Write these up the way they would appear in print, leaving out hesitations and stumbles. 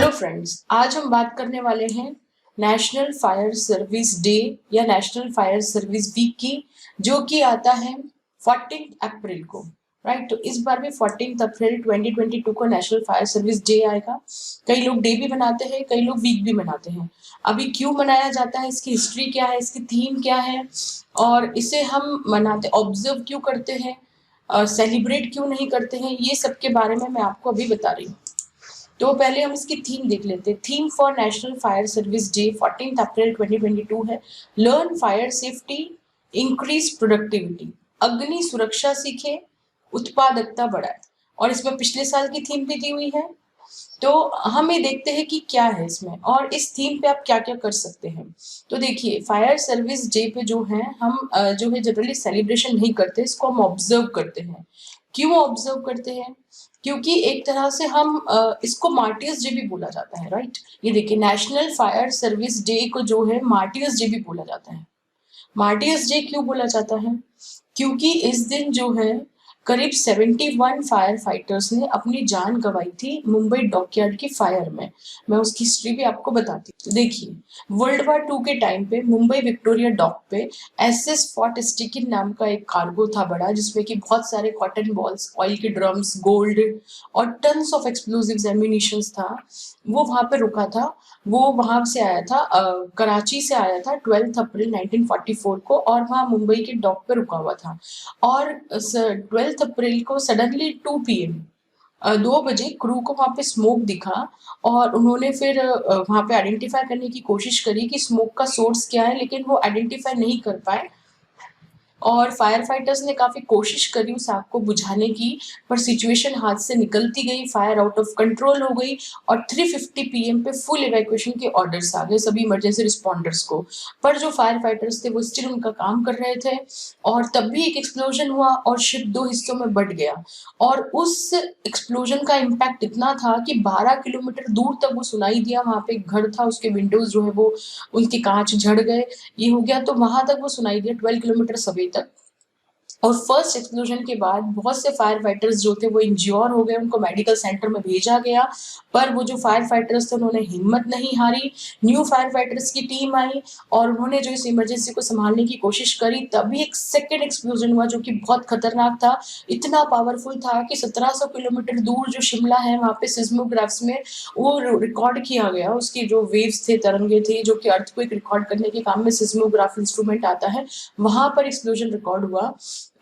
Hello friends, आज हम बात करने वाले हैं नेशनल फायर सर्विस डे या नेशनल फायर सर्विस वीक की, जो कि आता है 14 अप्रैल को। राइट, तो इस बार भी 14 अप्रैल 2022 को नेशनल फायर सर्विस डे आएगा। कई लोग डे भी मनाते हैं, कई लोग वीक भी मनाते हैं। अभी क्यों मनाया जाता है, इसकी हिस्ट्री क्या है, इसकी थीम क्या है और इसे हम मनाते ऑब्जर्व क्यों करते हैं, सेलिब्रेट क्यों नहीं करते हैं, ये सब के बारे में मैं आपको अभी बता रही हूँ। तो पहले हम इसकी थीम देख लेते हैं। Theme for national fire service day 14 अप्रैल 2022 है learn fire safety, increase productivity. अग्नि सुरक्षा सीखे, उत्पादकता बढ़ाए। और इसमें पिछले साल की थीम भी दी हुई है। तो हम ये देखते हैं कि क्या है इसमें और इस थीम पे आप क्या क्या कर सकते हैं। तो देखिए, फायर सर्विस डे पे जो है हम जो है जनरली सेलिब्रेशन नहीं करते, इसको हम ऑब्जर्व करते हैं। क्यों ऑब्जर्व करते हैं? क्योंकि एक तरह से हम इसको मार्टियर्स डे भी बोला जाता है। राइट, ये देखिए, नेशनल फायर सर्विस डे को जो है मार्टियर्स डे भी बोला जाता है। मार्टियर्स डे क्यों बोला जाता है? क्योंकि इस दिन जो है करीब 71 फायर फाइटर्स ने अपनी जान गंवाई थी मुंबई डॉकयार्ड की फायर में। मैं उसकी हिस्ट्री भी आपको बताती हूँ। देखिए, वर्ल्ड वार 2 के टाइम पे मुंबई विक्टोरिया डॉक पे एसएस फोर्ट स्टिकिन नाम का एक कार्गो था बड़ा, जिसमें कि बहुत सारे कॉटन बॉल्स, ऑयल के ड्रम्स, गोल्ड और टन्स ऑफ एक्सप्लोजिव्स एम्यूनिशंस था। वो वहां पे रुका था। वो वहां से आया था, कराची से आया था 12 अप्रैल 1944 को, और वहां मुंबई के डॉक पे रुका हुआ था। और 12 अप्रैल को सडनली 2 PM 2 बजे क्रू को वहां पे स्मोक दिखा। और उन्होंने फिर वहां पे आइडेंटिफाई करने की कोशिश करी कि स्मोक का सोर्स क्या है, लेकिन वो आइडेंटिफाई नहीं कर पाए। और फायर फाइटर्स ने काफी कोशिश करी उस आग को बुझाने की, पर सिचुएशन हाथ से निकलती गई, फायर आउट ऑफ कंट्रोल हो गई और 3:50 PM पे फुल इवैक्यूएशन के ऑर्डर्स आ गए सभी इमरजेंसी रिस्पॉन्डर्स को। पर जो फायर फाइटर्स थे वो स्टिल उनका काम कर रहे थे। और तब भी एक एक्सप्लोजन हुआ और शिप 2 हिस्सों में बट गया। और उस एक्सप्लोजन का इम्पैक्ट इतना था कि 12 किलोमीटर दूर तक वो सुनाई दिया। वहां पे एक घर था, उसके विंडोज जो है वो, उनके कांच झड़ गए, ये हो गया। तो वहां तक वो सुनाई दिया 12 किलोमीटर सवे तक। और फर्स्ट एक्सप्लोजन के बाद बहुत से फायर फाइटर्स जो थे वो इंज्योर हो गए, उनको मेडिकल सेंटर में भेजा गया। पर वो जो फायर फाइटर्स थे उन्होंने हिम्मत नहीं हारी। न्यू फायर फाइटर्स की टीम आई और उन्होंने जो इस इमरजेंसी को संभालने की कोशिश करी। तभी एक सेकेंड एक्सप्लोजन हुआ जो कि बहुत खतरनाक था। इतना पावरफुल था कि 1700 किलोमीटर दूर जो शिमला है वहां पे सिस्मोग्राफ्स में वो रिकॉर्ड किया गया। उसकी जो वेव्स थे, तरंगे थे, जो कि अर्थक्वेक रिकॉर्ड करने के काम में सिस्मोग्राफ इंस्ट्रूमेंट आता है, वहां पर एक्सप्लोजन रिकॉर्ड हुआ।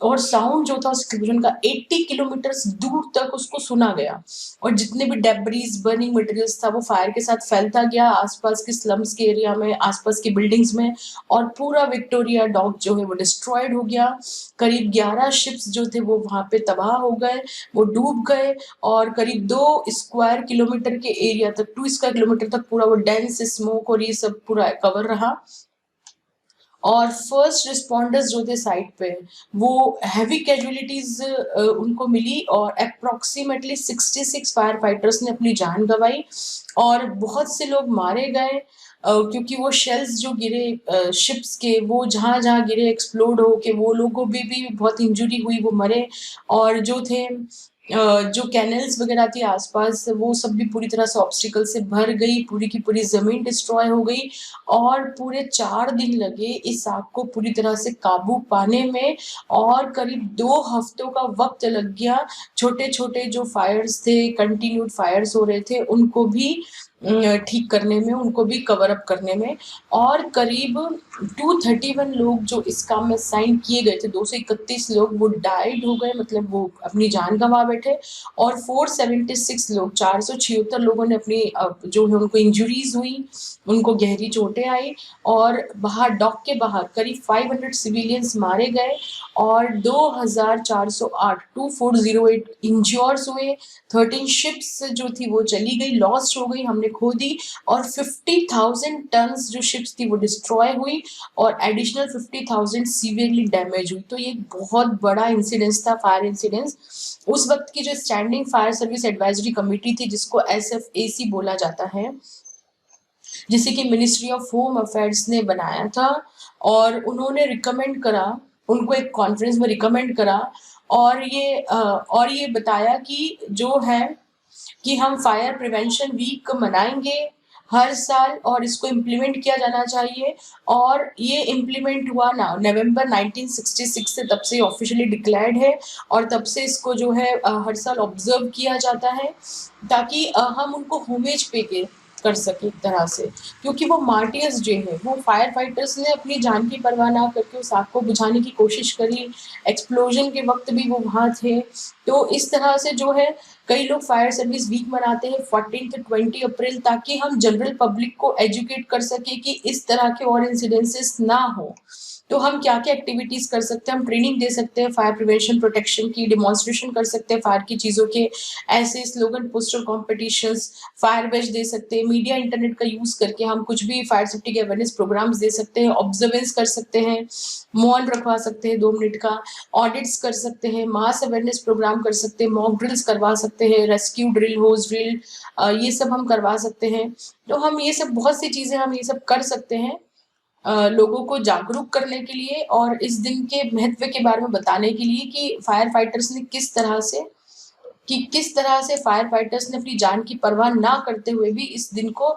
और साउंड जो था उस एक्सप्लोजन का 80 किलोमीटर दूर तक उसको सुना गया। और जितने भी डेब्रीज, बर्निंग मटेरियल्स था, वो फायर के साथ फैलता गया आसपास के स्लम्स के एरिया में, आसपास की बिल्डिंग्स में। और पूरा विक्टोरिया डॉक जो है वो डिस्ट्रॉयड हो गया। करीब 11 शिप्स जो थे वो वहां पे तबाह हो गए, वो डूब गए। और करीब 2 स्क्वायर किलोमीटर के एरिया तक, 2 स्क्वायर किलोमीटर तक पूरा वो डेंस स्मोक और ये सब पूरा कवर रहा। और फर्स्ट रिस्पॉन्डर्स जो थे साइट पे, वो हैवी कैजुअलिटीज उनको मिली और अप्रोक्सीमेटली 66 फायर फाइटर्स ने अपनी जान गंवाई। और बहुत से लोग मारे गए, क्योंकि वो शेल्स जो गिरे शिप्स के, वो जहाँ जहाँ गिरे एक्सप्लोड हो के, वो लोगों भी बहुत इंजुरी हुई, वो मरे। और जो थे जो कैनल्स वगैरह थी आसपास, वो सब भी पूरी तरह से ऑब्स्टिकल से भर गई, पूरी की पूरी जमीन डिस्ट्रॉय हो गई। और पूरे 4 दिन लगे इस आग को पूरी तरह से काबू पाने में। और करीब 2 हफ्तों का वक्त लग गया छोटे छोटे जो फायर्स थे, कंटिन्यूड फायर्स हो रहे थे, उनको भी ठीक करने में, उनको भी कवर अप करने में। और करीब 231 लोग जो इस काम में साइन किए गए थे, 231 लोग वो डाइड हो गए, मतलब वो अपनी जान गंवा बैठे। और 476 लोग, 476 लोगों ने अपनी जो है उनको इंजुरीज हुई, उनको गहरी चोटें आई। और बाहर डॉक के बाहर करीब 500 सिविलियंस मारे गए और 2408 इंज्योर्स हुए। 13 शिप्स जो थी वो चली गई, लॉस्ट हो गई, हमने खो दी। और 50,000 टन्स जो शिप्स थी वो डिस्ट्रॉय हुई और एडिशनल 50,000 सीवियरली डैमेज हुई। तो ये एक बहुत बड़ा इंसिडेंस था, फायर इंसिडेंस। उस वक्त की जो standing fire service advisory committee थी, जिसको SFAC बोला जाता है, जिसे कि मिनिस्ट्री ऑफ होम अफेयर्स ने बनाया था। और उन्होंने रिकमेंड करा, उनको एक कॉन्फ्रेंस में रिकमेंड करा और ये बताया कि जो है कि हम फायर प्रिवेंशन वीक मनाएंगे हर साल और इसको इम्प्लीमेंट किया जाना चाहिए। और ये इम्प्लीमेंट हुआ ना नवंबर 1966 से, तब से ऑफिशियली डिक्लेयर्ड है और तब से इसको जो है हर साल ऑब्जर्व किया जाता है, ताकि हम उनको होमेज पे कर सके एक तरह से, क्योंकि वो मार्टियर्स जो है, वो फायर फाइटर्स ने अपनी जान की परवाह ना करके उस आग को बुझाने की कोशिश करी। एक्सप्लोजन के वक्त भी वो वहाँ थे। तो इस तरह से जो है कई लोग फायर सर्विस वीक मनाते हैं 14 से 20 अप्रैल, ताकि हम जनरल पब्लिक को एजुकेट कर सके कि इस तरह के और इंसिडेंसेस ना हो। तो हम क्या क्या एक्टिविटीज कर सकते हैं, हम ट्रेनिंग दे सकते हैं फायर प्रिवेंशन प्रोटेक्शन की, डेमोन्स्ट्रेशन कर सकते हैं फायर की चीज़ों के, ऐसे slogan poster competitions, fire badge दे सकते हैं, मीडिया इंटरनेट का यूज़ करके हम कुछ भी फायर सेफ्टी के अवेयरनेस प्रोग्राम्स दे सकते हैं, ऑब्जर्वेंस कर सकते हैं, मौन रखवा सकते हैं 2 मिनट का, ऑडिट्स कर सकते हैं, मास अवेयरनेस प्रोग्राम कर सकते हैं, मॉक ड्रिल्स करवा सकते हैं, रेस्क्यू ड्रिल, होज ड्रिल, ये सब हम करवा सकते हैं। तो हम ये सब बहुत सी चीज़ें हम ये सब कर सकते हैं लोगों को जागरूक करने के लिए और इस दिन के महत्व के बारे में बताने के लिए कि फायर फाइटर्स ने किस तरह से फायर फाइटर्स ने अपनी जान की परवाह ना करते हुए भी इस दिन को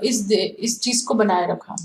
इस चीज को बनाए रखा।